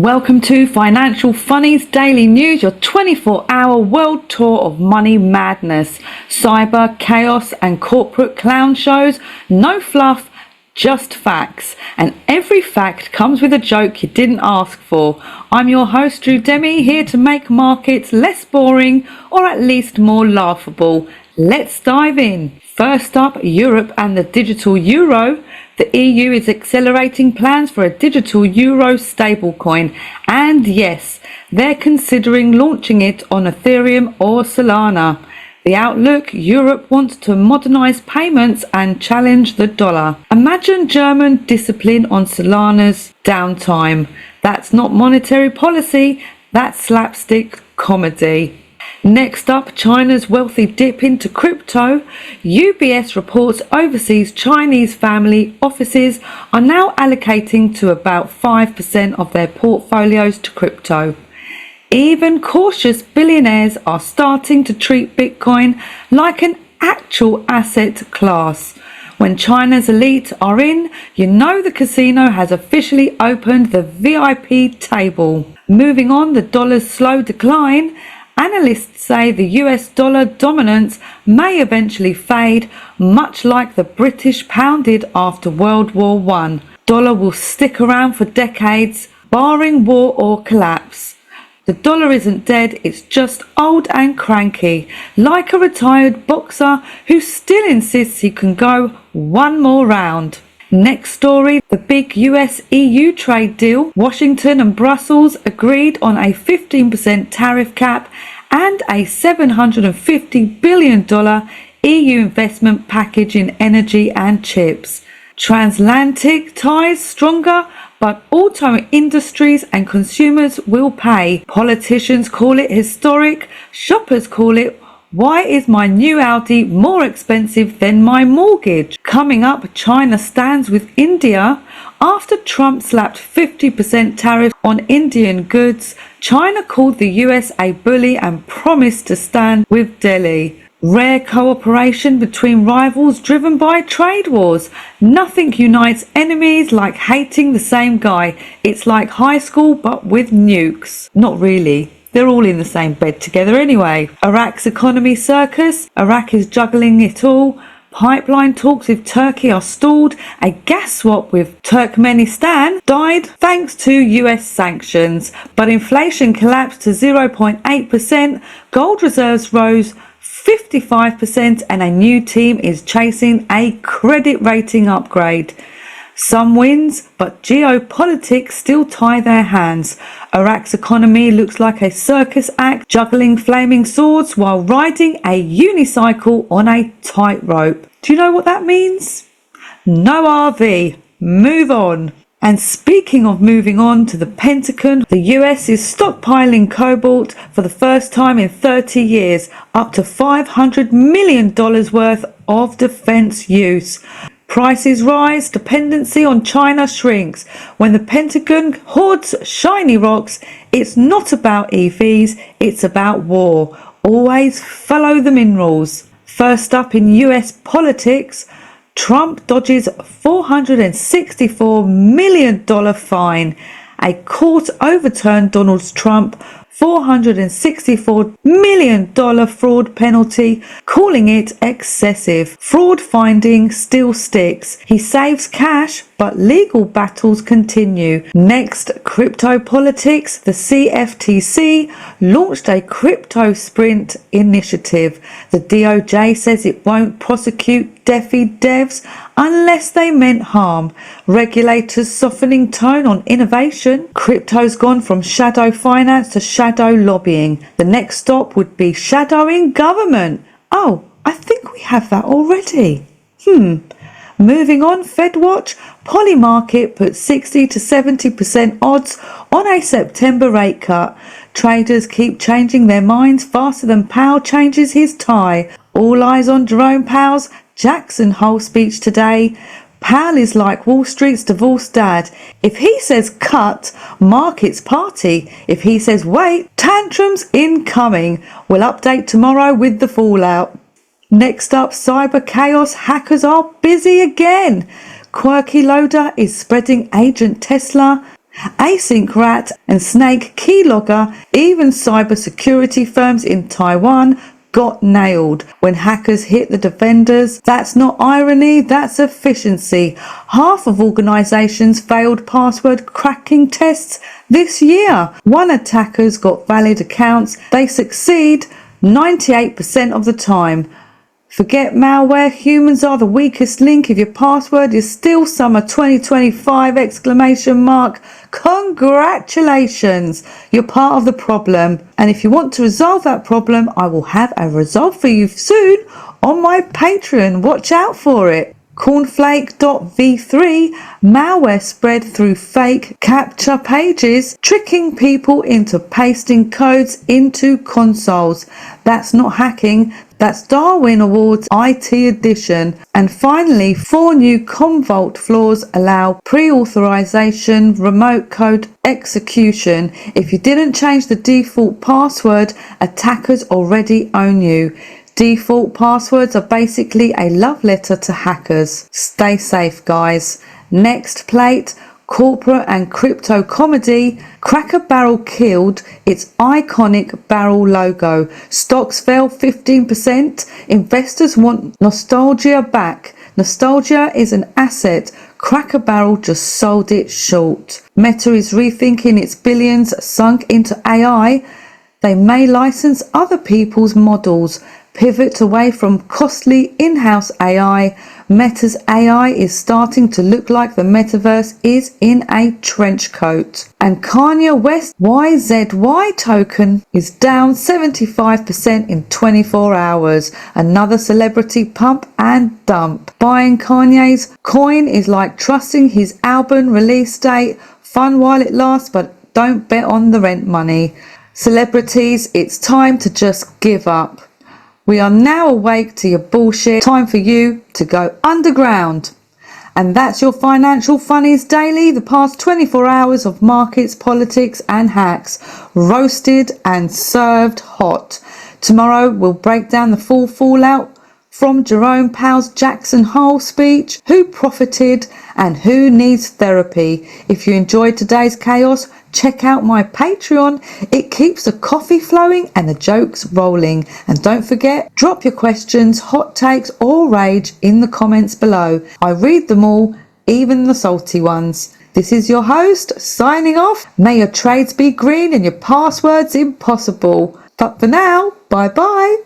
Welcome to Financial Funnies Daily News, your 24-hour world tour of money madness, cyber chaos and corporate clown shows. No fluff, just facts. And every fact comes with a joke you didn't ask for. I'm your host, Demi, here to make markets less boring or at least more laughable. Let's dive in. First up, Europe and the digital euro. The EU is accelerating plans for a digital euro stablecoin, and yes, they're considering launching it on Ethereum or Solana. The outlook: Europe wants to modernize payments and challenge the dollar. Imagine German discipline on Solana's downtime. That's not monetary policy, that's slapstick comedy. Next up, China's wealthy dip into crypto. UBS reports overseas Chinese family offices are now allocating to about 5% of their portfolios to crypto. Even cautious billionaires are starting to treat Bitcoin like an actual asset class. When China's elite are in, you know the casino has officially opened the VIP table. Moving on, the dollar's slow decline. Analysts say the US dollar dominance may eventually fade, much like the British pound did after World War I. Dollar will stick around for decades, barring war or collapse. The dollar isn't dead, it's just old and cranky, like a retired boxer who still insists he can go one more round. Next story, the big US-EU trade deal. Washington and Brussels agreed on a 15% tariff cap and a $750 billion EU investment package in energy and chips. Transatlantic ties stronger, but auto industries and consumers will pay. Politicians call it historic, shoppers call it, why is my new Audi more expensive than my mortgage? Coming up, China stands with India. After Trump slapped 50% tariffs on Indian goods, China called the US a bully and promised to stand with Delhi. Rare cooperation between rivals driven by trade wars. Nothing unites enemies like hating the same guy. It's like high school but with nukes. Not really. They're all in the same bed together anyway. Iraq's economy circus. Iraq is juggling it all. Pipeline talks with Turkey are stalled. A gas swap with Turkmenistan died thanks to US sanctions. But inflation collapsed to 0.8%. Gold reserves rose 55% and a new team is chasing a credit rating upgrade. Some wins, but geopolitics still tie their hands. Iraq's economy looks like a circus act, juggling flaming swords while riding a unicycle on a tightrope. Do you know what that means? No RV. Move on. And speaking of moving on to the Pentagon, the US is stockpiling cobalt for the first time in 30 years, up to $500 million worth of defense use. Prices rise, dependency on China shrinks. When the Pentagon hoards shiny rocks, it's not about EVs, it's about war. Always follow the minerals. First up in US politics, Trump dodges $464 million fine. A court overturned Donald Trump's $464 million fraud penalty, calling it excessive. Fraud finding still sticks. He saves cash, but legal battles continue. Next, crypto politics. The CFTC launched a crypto sprint initiative. The DOJ says it won't prosecute DeFi devs unless they meant harm. Regulators softening tone on innovation. Crypto's gone from shadow finance to shadow lobbying. The next stop would be shadowing government. Oh, I think we have that already. Moving on, FedWatch, Polymarket put 60 to 70% odds on a September rate cut. Traders keep changing their minds faster than Powell changes his tie. All eyes on Jerome Powell's Jackson Hole speech today. Powell is like Wall Street's divorced dad. If he says cut, markets party. If he says wait, tantrums incoming. We'll update tomorrow with the fallout. Next up, cyber chaos. Hackers are busy again. Quirky loader is spreading Agent Tesla. Async Rat and Snake Keylogger, even cybersecurity firms in Taiwan got nailed when hackers hit the defenders. That's not irony, that's efficiency. Half of organisations failed password cracking tests this year. One attacker's got valid accounts. They succeed 98% of the time. Forget malware, humans are the weakest link. If your password is still summer 2025 exclamation mark, congratulations, you're part of the problem. And if you want to resolve that problem, I will have a result for you soon on my Patreon. Watch out for it. Cornflake.v3, malware spread through fake captcha pages, tricking people into pasting codes into consoles. That's not hacking, that's Darwin Awards IT edition. And finally, 4 new Commvault flaws allow pre-authorization remote code execution. If you didn't change the default password, attackers already own you. Default passwords are basically a love letter to hackers. Stay safe, guys. Next plate, corporate and crypto comedy. Cracker Barrel killed its iconic barrel logo. Stocks fell 15%. Investors want nostalgia back. Nostalgia is an asset. Cracker Barrel just sold it short. Meta is rethinking its billions sunk into AI. They may license other people's models. Pivot away from costly in-house AI. Meta's AI is starting to look like the metaverse is in a trench coat. And Kanye West YZY token is down 75% in 24 hours. Another celebrity pump and dump. Buying Kanye's coin is like trusting his album release date. Fun while it lasts, but don't bet on the rent money. Celebrities, it's time to just give up. We are now awake to your bullshit. Time for you to go underground. And that's your Financial Funnies Daily. The past 24 hours of markets, politics and hacks. Roasted and served hot. Tomorrow we'll break down the full fallout from Jerome Powell's Jackson Hole speech. Who profited and who needs therapy? If you enjoyed today's chaos, check out my Patreon. It keeps the coffee flowing and the jokes rolling. And don't forget, drop your questions, hot takes or rage in the comments below. I read them all, even the salty ones. This is your host signing off. May your trades be green and your passwords impossible. But for now, bye bye.